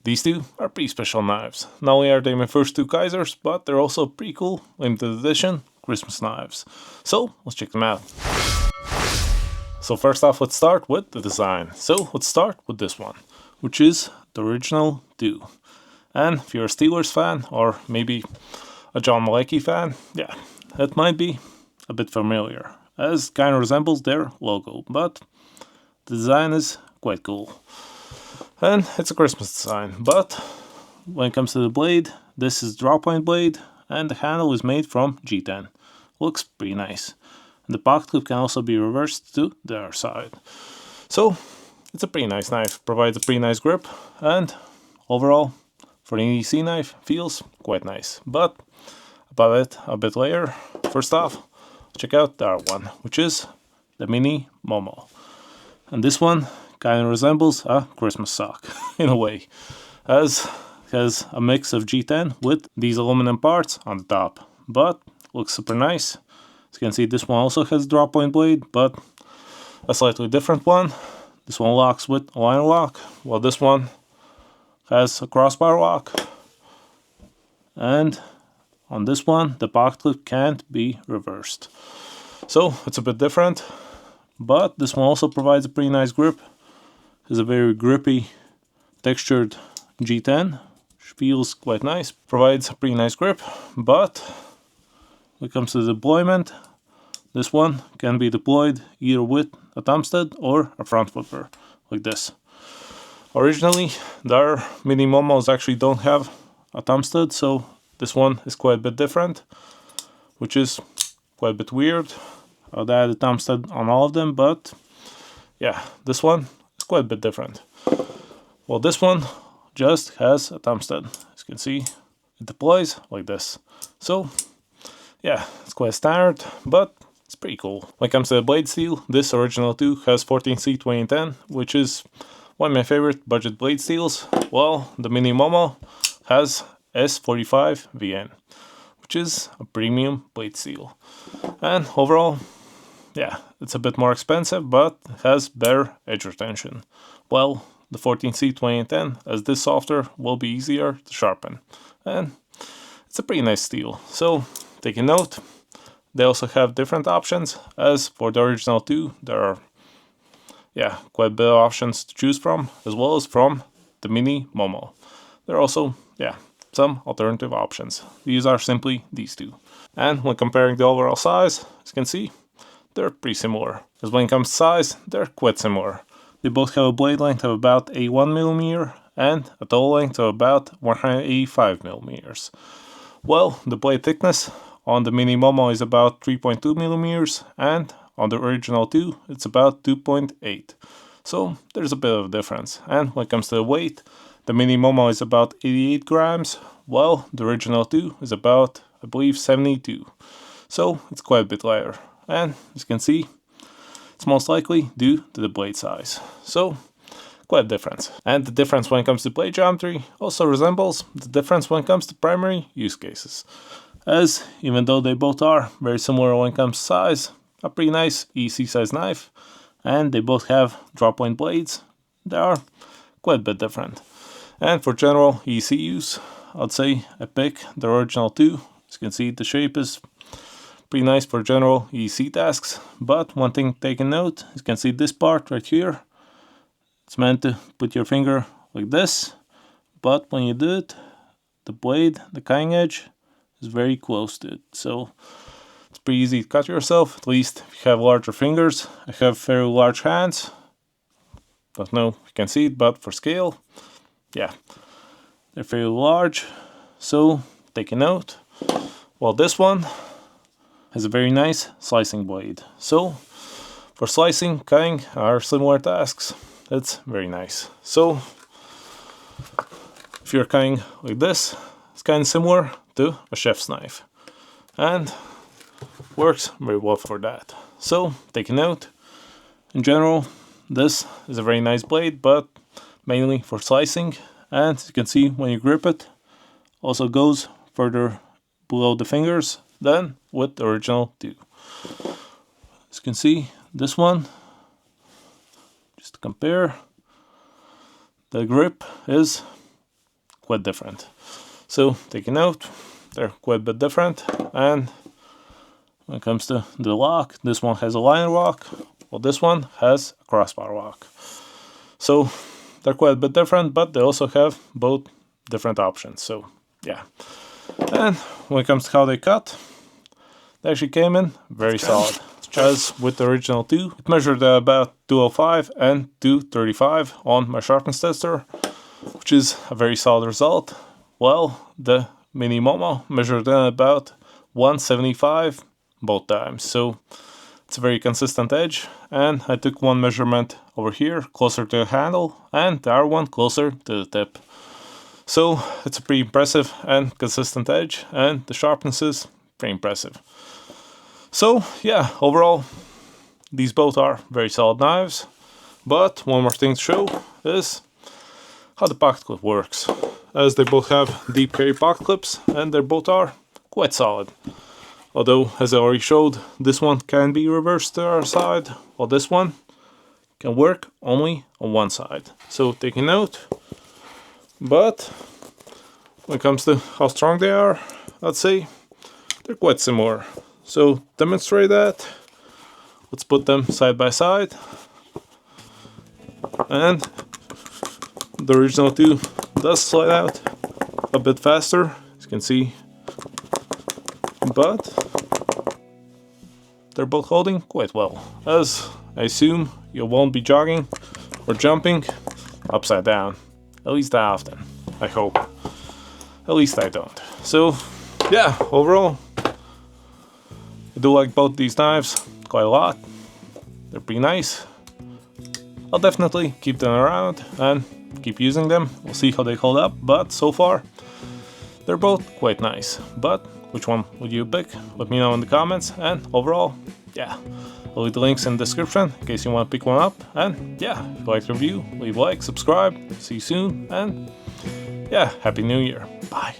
These two are pretty special knives. Not only are they my first two Kizers, but they're also pretty cool limited edition Christmas knives. So let's check them out. So first off, let's start with the design. So let's start with this one, which is the original 2. And if you're a Steelers fan, or maybe a John Malecki fan, yeah, it might be a bit familiar, as it kind of resembles their logo, but the design is quite cool. And it's a Christmas design, but when it comes to the blade, this is drop point blade, and the handle is made from G10. Looks pretty nice. And the pocket clip can also be reversed to the other side. So it's a pretty nice knife, provides a pretty nice grip, and overall, for an EDC knife, feels quite nice. But about it a bit later. First off, check out the other one, which is the Mini MoMo. And this one kind of resembles a Christmas sock in a way, as it has a mix of G10 with these aluminum parts on the top, but looks super nice. As you can see, this one also has a drop point blade, but a slightly different one. This one locks with a liner lock, while this one has a crossbar lock. And on this one, the pocket clip can't be reversed. So it's a bit different, but this one also provides a pretty nice grip. It's a very grippy, textured G10, which feels quite nice. Provides a pretty nice grip, but when it comes to the deployment, this one can be deployed either with a thumb stud or a front flipper, like this. Originally, the other Mini MoMos actually don't have a thumb stud, so this one is quite a bit different, which is quite a bit weird. I'd add a thumb stud on all of them, but yeah, this one is quite a bit different. Well, this one just has a thumb stud. As you can see, it deploys like this. So yeah, it's quite standard, but it's pretty cool. When it comes to the blade steel, this original 2 has 14C 2010, which is one of my favorite budget blade steels. Well, the Mini MoMo has S45 VN, which is a premium blade steel. And overall, yeah, it's a bit more expensive, but it has better edge retention. Well, the 14C 2010, as this softer, will be easier to sharpen. And it's a pretty nice steel. So take a note, they also have different options. As for the original 2, there are quite a bit of options to choose from, as well as from the Mini MoMo. There are also some alternative options. These are simply these two. And when comparing the overall size, as you can see, they're pretty similar. As when it comes to size, they're quite similar. They both have a blade length of about 81mm and a total length of about 185mm. Well, the blade thickness on the Mini MoMo is about 3.2mm, and on the original 2, it's about 2.8. So there's a bit of a difference. And when it comes to the weight, the Mini MoMo is about 88 grams, while the original 2 is about, I believe, 72. So it's quite a bit lighter. And as you can see, it's most likely due to the blade size. So quite a difference. And the difference when it comes to blade geometry also resembles the difference when it comes to primary use cases. As even though they both are very similar when it comes to size, a pretty nice EDC-sized knife, and they both have drop point blades, they are quite a bit different. And for general EDC use, I'd say I pick the original 2. As you can see, the shape is pretty nice for general EDC tasks, but one thing to take a note, you can see this part right here. It's meant to put your finger like this, but when you do it, the blade, the cutting edge, is very close to it. So it's pretty easy to cut yourself, at least if you have larger fingers. I have very large hands. Don't know if you can see it, but for scale, yeah, they're fairly large. So take a note. Well, this one has a very nice slicing blade. So for slicing, cutting are similar tasks. It's very nice. So if you're cutting like this, it's kind of similar to a chef's knife, and works very well for that. So take a note. In general, this is a very nice blade, but mainly for slicing. And as you can see, when you grip it, also goes further below the fingers than with the original 2. As you can see, this one, just to compare, the grip is quite different. So taking note, they're quite a bit different. And when it comes to the lock, this one has a liner lock, while this one has a crossbar lock. So they're quite a bit different, but they also have both different options. So yeah. And when it comes to how they cut, they actually came in very solid. As with the original two, it measured about 205 and 235 on my sharpness tester, which is a very solid result. Well, the Mini MoMo measured in about 175 both times, so it's a very consistent edge. And I took one measurement over here closer to the handle and the other one closer to the tip. So it's a pretty impressive and consistent edge, and the sharpness is pretty impressive. So yeah, overall these both are very solid knives. But one more thing to show is how the pocket clip works, as they both have deep carry pocket clips and they both are quite solid. Although, as I already showed, this one can be reversed to the other side, while this one can work only on one side. So taking note. But when it comes to how strong they are, I'd say they're quite similar. So to demonstrate that, let's put them side by side. And the original two does slide out a bit faster, as you can see. But they're both holding quite well, as I assume you won't be jogging or jumping upside down. At least that often, I hope. At least I don't. So yeah, overall, I do like both these knives quite a lot. They're pretty nice. I'll definitely keep them around and keep using them. We'll see how they hold up, but so far they're both quite nice. But which one would you pick? Let me know in the comments. And overall, yeah, I'll leave the links in the description in case you want to pick one up. And yeah, if you liked the review, leave a like, subscribe. See you soon, and yeah, Happy New Year. Bye.